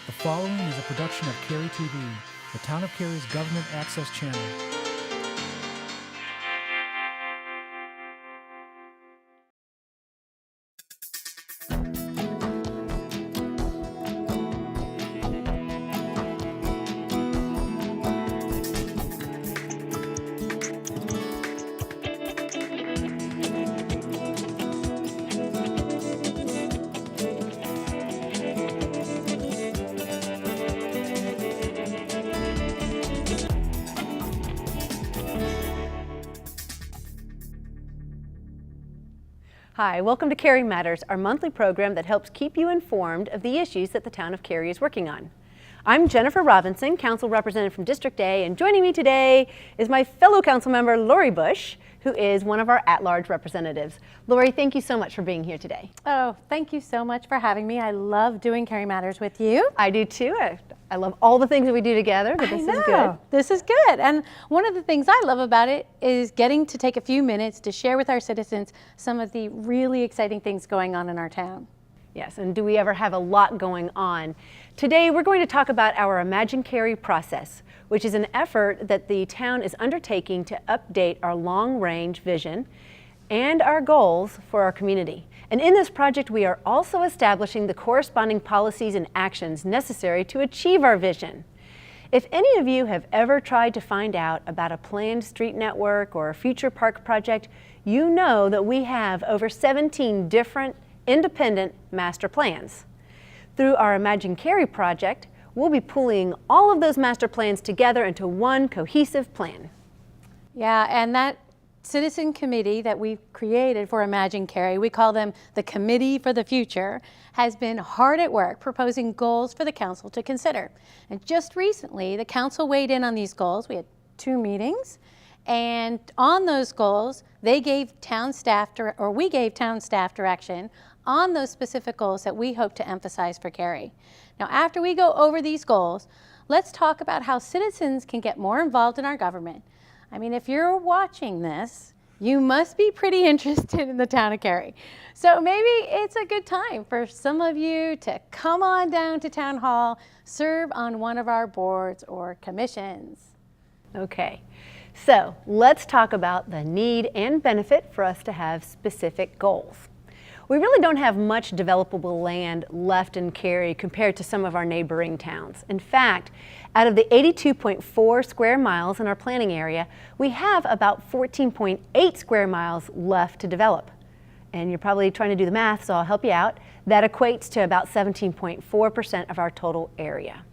The following is a production of Cary TV, the Town of Cary's government access channel. Hi, welcome to Cary Matters, our monthly program that helps keep you informed of the issues that the town of Cary is working on. I'm Jennifer Robinson, Council Representative from District A, and joining me today is my fellow council member, Lori Bush, who is one of our at-large representatives. Lori, thank you so much for being here today. Oh, thank you so much for having me. I love doing Cary Matters with you. I do too. I love all the things that we do together, but this is good. This is good. And one of the things I love about it is getting to take a few minutes to share with our citizens some of the really exciting things going on in our town. Yes, and do we ever have a lot going on? Today we're going to talk about our Imagine Cary process, which is an effort that the town is undertaking to update our long-range vision and our goals for our community. And in this project, we are also establishing the corresponding policies and actions necessary to achieve our vision. If any of you have ever tried to find out about a planned street network or a future park project, you know that we have over 17 different independent master plans. Through our Imagine Cary project, we'll be pulling all of those master plans together into one cohesive plan. Yeah, and that citizen committee that we've created for Imagine Cary, we call them the Committee for the Future, has been hard at work proposing goals for the council to consider. And just recently, the council weighed in on these goals. We had 2 meetings, and on those goals, they gave town staff, we gave town staff direction on those specific goals that we hope to emphasize for Cary. Now, after we go over these goals, let's talk about how citizens can get more involved in our government. I mean, if you're watching this, you must be pretty interested in the town of Cary. So maybe it's a good time for some of you to come on down to Town Hall, serve on one of our boards or commissions. Okay, so let's talk about the need and benefit for us to have specific goals. We really don't have much developable land left in Cary compared to some of our neighboring towns. In fact, out of the 82.4 square miles in our planning area, we have about 14.8 square miles left to develop. And you're probably trying to do the math, so I'll help you out. That equates to about 17.4% of our total area.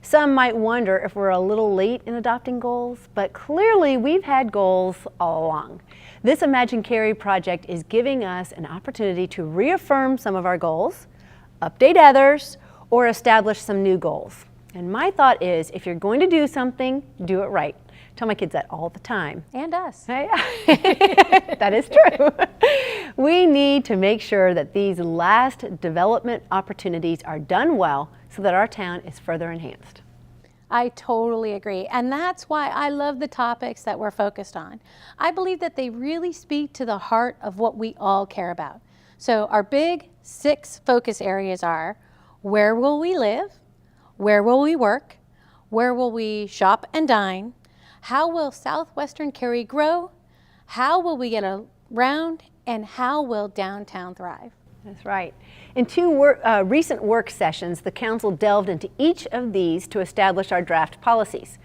Some might wonder if we're a little late in adopting goals, but clearly we've had goals all along. This Imagine Cary project is giving us an opportunity to reaffirm some of our goals, update others, or establish some new goals. And my thought is, if you're going to do something, do it right. I tell my kids that all the time. And us. That is true. We need to make sure that these last development opportunities are done well so that our town is further enhanced. I totally agree, and that's why I love the topics that we're focused on. I believe that they really speak to the heart of what we all care about. So our big 6 focus areas are: where will we live? Where will we work? Where will we shop and dine? How will southwestern Cary grow? How will we get around? And how will downtown thrive? That's right. In 2 recent work sessions, the council delved into each of these to establish our draft policies.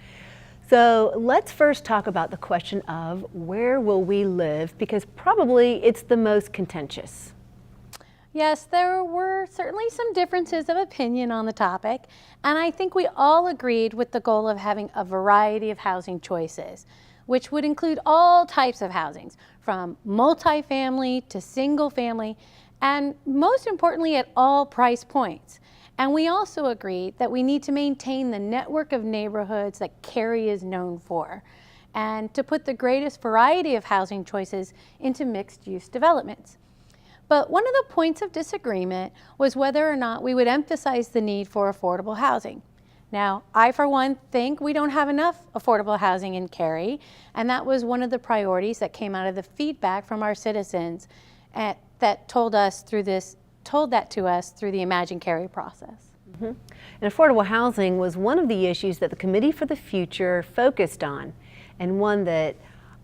So let's first talk about the question of where will we live, because probably it's the most contentious. Yes, there were certainly some differences of opinion on the topic, and I think we all agreed with the goal of having a variety of housing choices, which would include all types of housings, from multifamily to single family, and most importantly at all price points. And we also agreed that we need to maintain the network of neighborhoods that Cary is known for, and to put the greatest variety of housing choices into mixed-use developments. But one of the points of disagreement was whether or not we would emphasize the need for affordable housing. Now, I for one think we don't have enough affordable housing in Cary, and that was one of the priorities that came out of the feedback from our citizens that told us through this told that to us through the Imagine Cary process. And affordable housing was one of the issues that the Committee for the Future focused on, and one that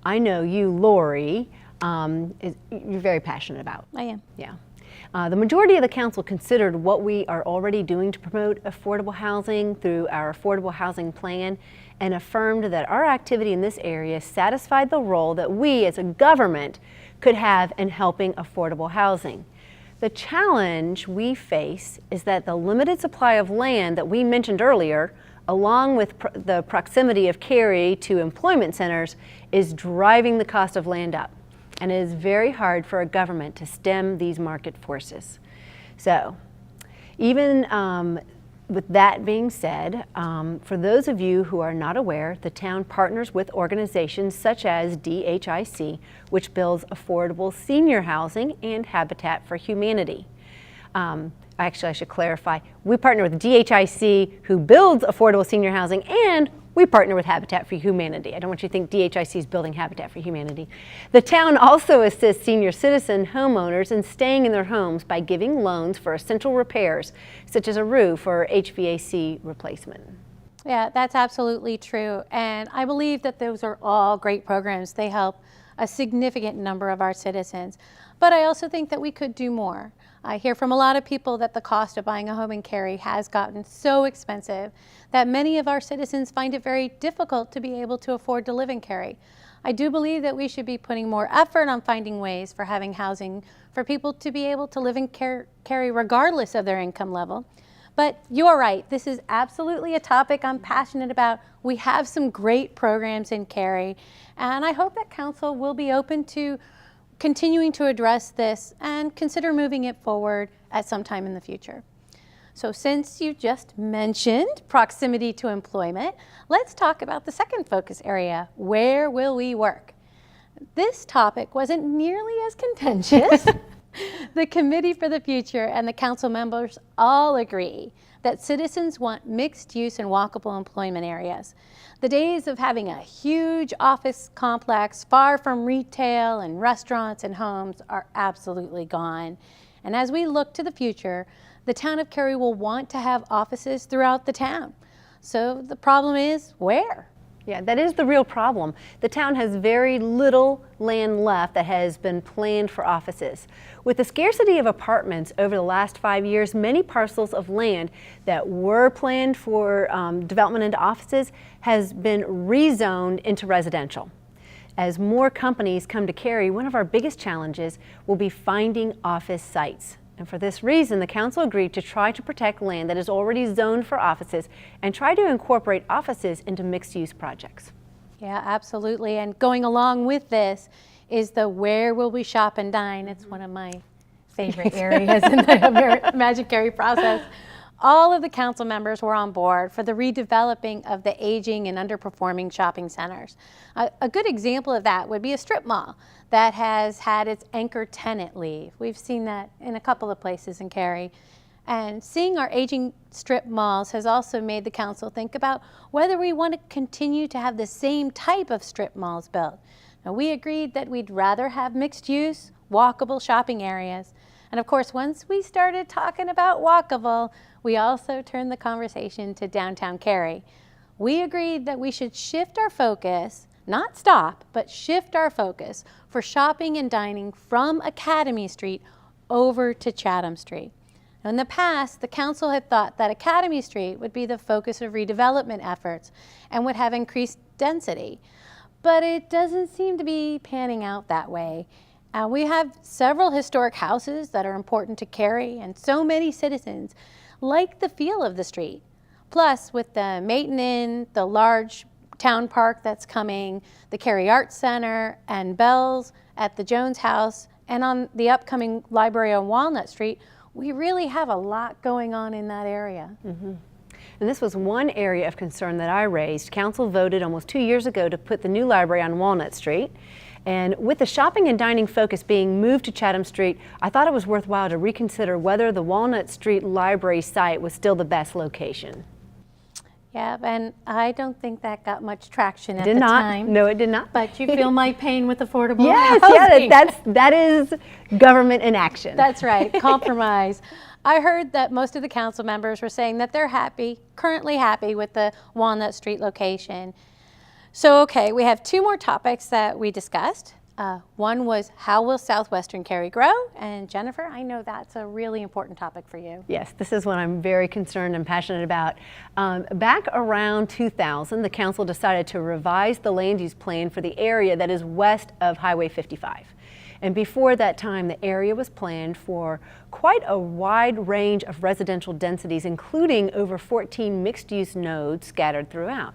I know you, Lori, you're very passionate about. I am. Yeah. The majority of the council considered what we are already doing to promote affordable housing through our affordable housing plan, and affirmed that our activity in this area satisfied the role that we as a government could have in helping affordable housing. The challenge we face is that the limited supply of land that we mentioned earlier, along with the proximity of Cary to employment centers, is driving the cost of land up. And it is very hard for a government to stem these market forces. So, even with that being said, for those of you who are not aware, the town partners with organizations such as DHIC, which builds affordable senior housing, and Habitat for Humanity. Actually, I should clarify, we partner with DHIC, who builds affordable senior housing, and we partner with Habitat for Humanity. I don't want you to think DHIC is building Habitat for Humanity. The town also assists senior citizen homeowners in staying in their homes by giving loans for essential repairs, such as a roof or HVAC replacement. Yeah, that's absolutely true. And I believe that those are all great programs. They help a significant number of our citizens. But I also think that we could do more. I hear from a lot of people that the cost of buying a home in Cary has gotten so expensive that many of our citizens find it very difficult to be able to afford to live in Cary. I do believe that we should be putting more effort on finding ways for having housing for people to be able to live in Cary regardless of their income level. But you are right, this is absolutely a topic I'm passionate about. We have some great programs in Cary, and I hope that council will be open to continuing to address this and consider moving it forward at some time in the future. So since you just mentioned proximity to employment, let's talk about the second focus area, where will we work? This topic wasn't nearly as contentious. The Committee for the Future and the council members all agree that citizens want mixed use and walkable employment areas. The days of having a huge office complex far from retail and restaurants and homes are absolutely gone. And as we look to the future, the town of Cary will want to have offices throughout the town. So the problem is, where? Yeah, that is the real problem. The town has very little land left that has been planned for offices. With the scarcity of apartments over the last 5 years, many parcels of land that were planned for development into offices has been rezoned into residential. As more companies come to Cary, one of our biggest challenges will be finding office sites. And for this reason, the council agreed to try to protect land that is already zoned for offices and try to incorporate offices into mixed-use projects. Yeah, absolutely. And going along with this is the where will we shop and dine. It's one of my favorite areas in the Imagine Cary process. All of the council members were on board for the redeveloping of the aging and underperforming shopping centers. A good example of that would be a strip mall that has had its anchor tenant leave. We've seen that in a couple of places in Cary. And seeing our aging strip malls has also made the council think about whether we want to continue to have the same type of strip malls built. Now, we agreed that we'd rather have mixed use, walkable shopping areas. And of course, once we started talking about walkable, we also turned the conversation to downtown Cary. We agreed that we should shift our focus, not stop, but shift our focus for shopping and dining from Academy Street over to Chatham Street. Now, in the past, the council had thought that Academy Street would be the focus of redevelopment efforts and would have increased density. But it doesn't seem to be panning out that way. We have several historic houses that are important to Cary, and so many citizens like the feel of the street. Plus, with the Maiden Inn, the large town park that's coming, the Cary Arts Center, and Bells at the Jones House, and on the upcoming library on Walnut Street, we really have a lot going on in that area. Mm-hmm. And this was one area of concern that I raised. Council voted almost 2 years ago to put the new library on Walnut Street. And with the shopping and dining focus being moved to Chatham Street, I thought it was worthwhile to reconsider whether the Walnut Street Library site was still the best location. Yeah, and I don't think that got much traction at Did the not. time. No, it did not. But you feel my pain with affordable Yes, housing. that is government in action. That's right, compromise. I heard that most of the council members were saying that they're currently happy with the Walnut Street location. So, okay, we have two more topics that we discussed. One was, how will southwestern Cary grow? And Jennifer, I know that's a really important topic for you. Yes, this is what I'm very concerned and passionate about. Back around 2000, the council decided to revise the land use plan for the area that is west of Highway 55. And before that time, the area was planned for quite a wide range of residential densities, including over 14 mixed-use nodes scattered throughout.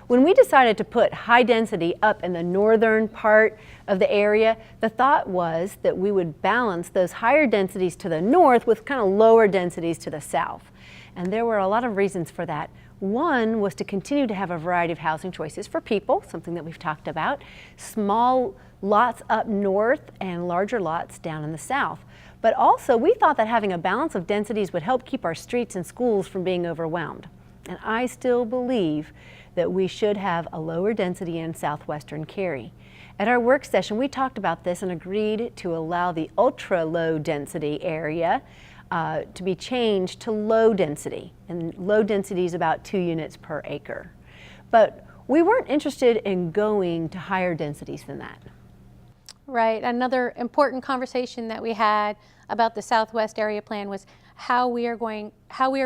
When we decided to put high density up in the northern part of the area, the thought was that we would balance those higher densities to the north with kind of lower densities to the south. And there were a lot of reasons for that. One was to continue to have a variety of housing choices for people, something that we've talked about, small lots up north and larger lots down in the south. But also we thought that having a balance of densities would help keep our streets and schools from being overwhelmed. And I still believe that we should have a lower density in southwestern Cary. At our work session, we talked about this and agreed to allow the ultra low density area to be changed to low density. And low density is about 2 units per acre. But we weren't interested in going to higher densities than that. Right. Another important conversation that we had about the Southwest Area Plan was how we are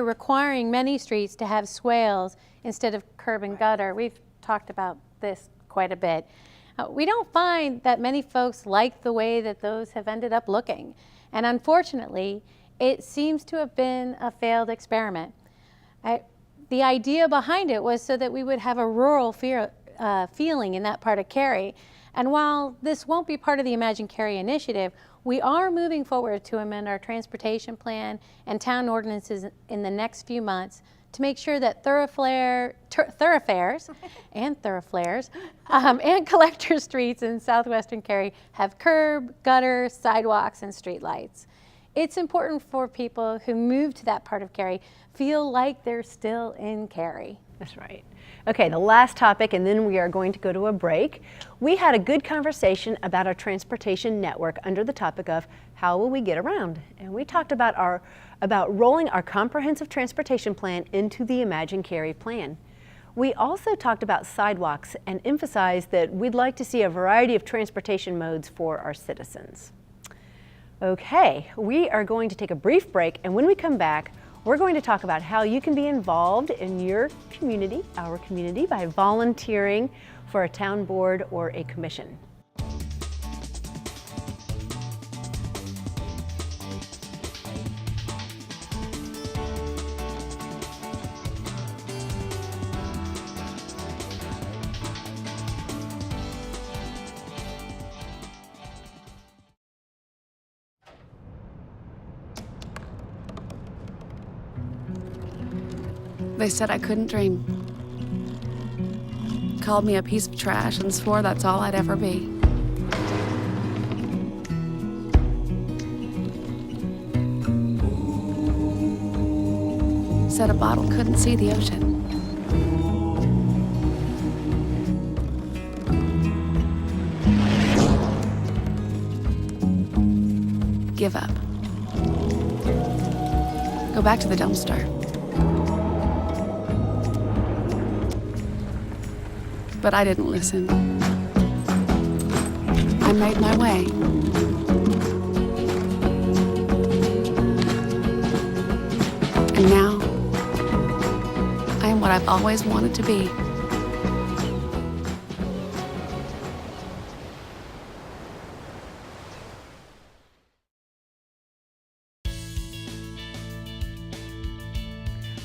requiring many streets to have swales instead of curb and gutter. We've talked about this quite a bit. We don't find that many folks like the way that those have ended up looking. And unfortunately, it seems to have been a failed experiment. The idea behind it was so that we would have a rural feeling in that part of Cary. And while this won't be part of the Imagine Cary initiative, we are moving forward to amend our transportation plan and town ordinances in the next few months to make sure that thoroughfares and collector streets in southwestern Cary have curb, gutter, sidewalks, and street lights. It's important for people who move to that part of Cary feel like they're still in Cary. That's right. Okay, the last topic, and then we are going to go to a break. We had a good conversation about our transportation network under the topic of how will we get around? And we talked about rolling our comprehensive transportation plan into the Imagine Cary plan. We also talked about sidewalks and emphasized that we'd like to see a variety of transportation modes for our citizens. Okay, we are going to take a brief break, and when we come back, we're going to talk about how you can be involved in your community, our community, by volunteering for a town board or a commission. They said I couldn't dream. Called me a piece of trash and swore that's all I'd ever be. Said a bottle couldn't see the ocean. Give up. Go back to the dumpster. But I didn't listen. I made my way. And now, I am what I've always wanted to be.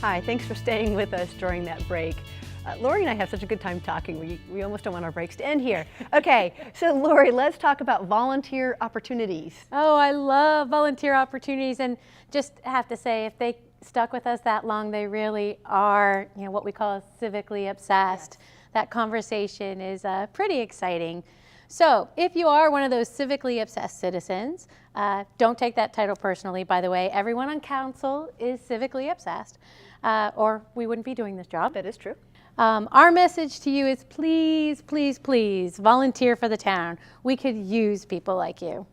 Hi, thanks for staying with us during that break. Lori and I have such a good time talking. We almost don't want our breaks to end here. Okay, so Lori, let's talk about volunteer opportunities. Oh, I love volunteer opportunities, and just have to say, if they stuck with us that long, they really are, what we call civically obsessed. Yes. That conversation is pretty exciting. So if you are one of those civically obsessed citizens, don't take that title personally, by the way. Everyone on council is civically obsessed, or we wouldn't be doing this job. That is true. Our message to you is please, please, please volunteer for the town. We could use people like you.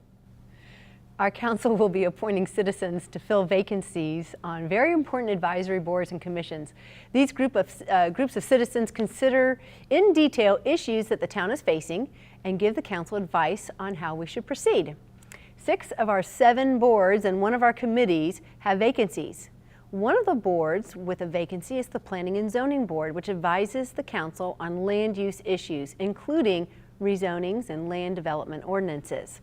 Our council will be appointing citizens to fill vacancies on very important advisory boards and commissions. These groups of citizens consider in detail issues that the town is facing and give the council advice on how we should proceed. 6 of our 7 boards and 1 of our committees have vacancies. One of the boards with a vacancy is the Planning and Zoning Board, which advises the council on land use issues, including rezonings and land development ordinances.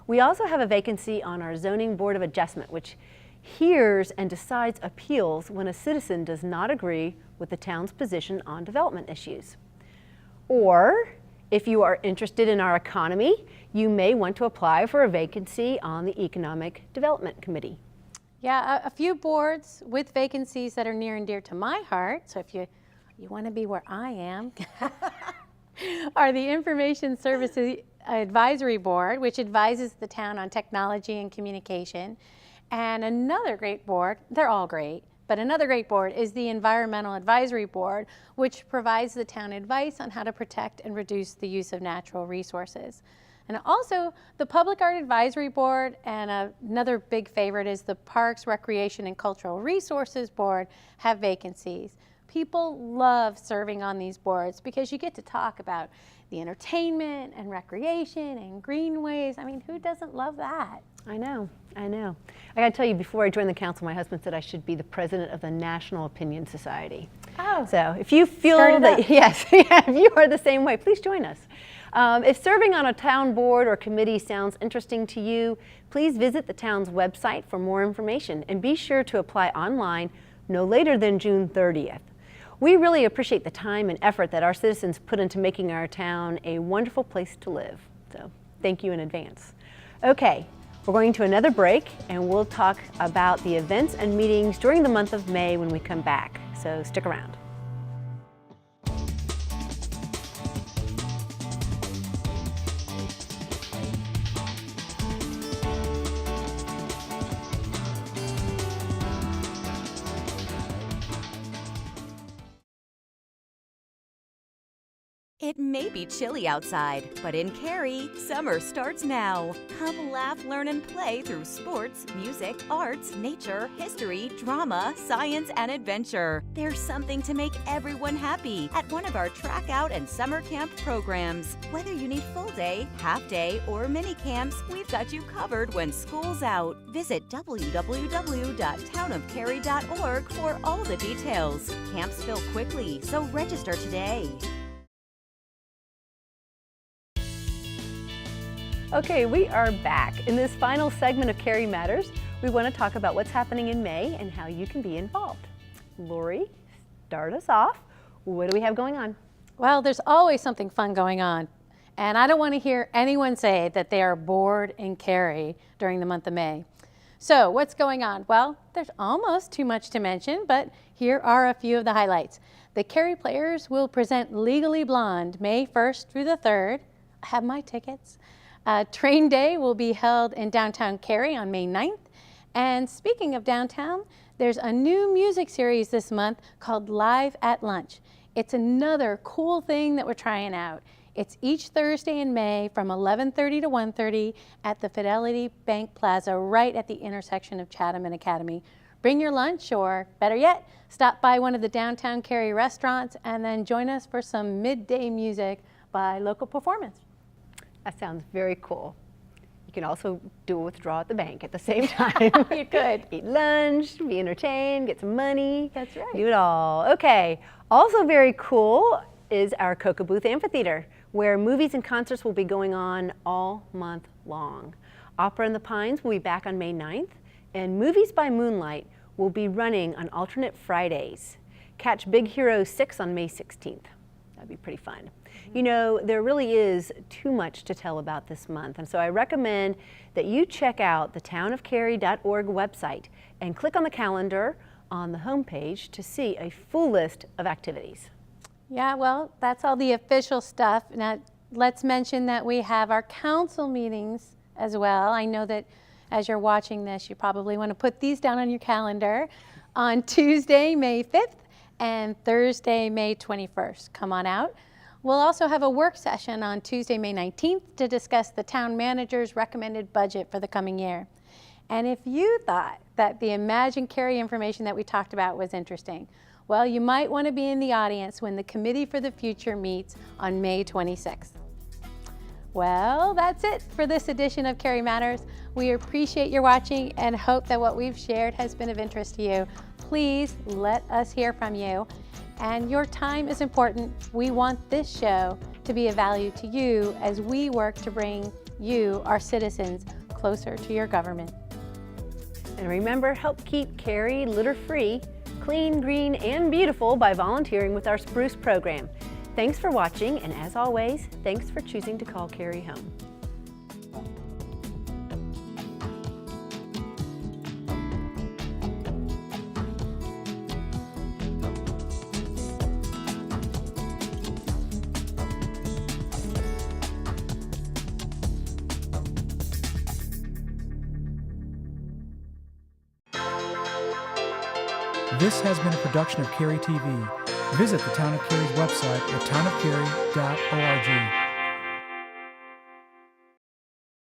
We also have a vacancy on our Zoning Board of Adjustment, which hears and decides appeals when a citizen does not agree with the town's position on development issues. Or, if you are interested in our economy, you may want to apply for a vacancy on the Economic Development Committee. Yeah, a few boards with vacancies that are near and dear to my heart, so if you want to be where I am, are the Information Services Advisory Board, which advises the town on technology and communication. And another great board, they're all great, but another great board is the Environmental Advisory Board, which provides the town advice on how to protect and reduce the use of natural resources. And also the Public Art Advisory Board, and another big favorite is the Parks, Recreation, and Cultural Resources Board, have vacancies. People love serving on these boards because you get to talk about the entertainment and recreation and greenways. I mean, who doesn't love that? I know. I gotta tell you, before I joined the council, my husband said I should be the president of the National Opinion Society. Oh. So if you feel Started that, up. yes, if you are the same way, please join us. If serving on a town board or committee sounds interesting to you, please visit the town's website for more information and be sure to apply online no later than June 30th. We really appreciate the time and effort that our citizens put into making our town a wonderful place to live. So thank you in advance. Okay, we're going to another break and we'll talk about the events and meetings during the month of May when we come back. So stick around. It may be chilly outside, but in Cary, summer starts now. Come laugh, learn, and play through sports, music, arts, nature, history, drama, science, and adventure. There's something to make everyone happy at one of our track out and summer camp programs. Whether you need full day, half day, or mini camps, we've got you covered when school's out. Visit www.townofcary.org for all the details. Camps fill quickly, so register today. Okay, we are back. In this final segment of Cary Matters, we want to talk about what's happening in May and how you can be involved. Lori, start us off. What do we have going on? Well, there's always something fun going on. And I don't want to hear anyone say that they are bored in Cary during the month of May. So what's going on? Well, there's almost too much to mention, but here are a few of the highlights. The Cary Players will present Legally Blonde May 1st through the 3rd. I have my tickets. Train Day will be held in downtown Cary on May 9th. And speaking of downtown, there's a new music series this month called Live at Lunch. It's another cool thing that we're trying out. It's each Thursday in May from 11:30 to 1:30 at the Fidelity Bank Plaza right at the intersection of Chatham and Academy. Bring your lunch, or better yet, stop by one of the downtown Cary restaurants and then join us for some midday music by local performance. That sounds very cool. You can also do a withdrawal at the bank at the same time. You could. Eat lunch, be entertained, get some money. That's right. Do it all. Okay. Also very cool is our Cocoa Booth Amphitheater, where movies and concerts will be going on all month long. Opera in the Pines will be back on May 9th, and Movies by Moonlight will be running on alternate Fridays. Catch Big Hero 6 on May 16th. That'd be pretty fun. You know, there really is too much to tell about this month, and so I recommend that you check out the townofcary.org website and click on the calendar on the homepage to see a full list of activities. Yeah, well, that's all the official stuff. Now, let's mention that we have our council meetings as well. I know that as you're watching this, you probably want to put these down on your calendar on Tuesday, May 5th and Thursday, May 21st. Come on out. We'll also have a work session on Tuesday, May 19th to discuss the town manager's recommended budget for the coming year. And if you thought that the Imagine Cary information that we talked about was interesting, well, you might want to be in the audience when the Committee for the Future meets on May 26th. Well, that's it for this edition of Cary Matters. We appreciate your watching and hope that what we've shared has been of interest to you. Please let us hear from you. And your time is important. We want this show to be of value to you as we work to bring you, our citizens, closer to your government. And remember, help keep Cary litter-free, clean, green, and beautiful by volunteering with our Spruce program. Thanks for watching, and as always, thanks for choosing to call Cary home. This has been a production of Cary TV. Visit the Town of Cary's website at townofcary.org.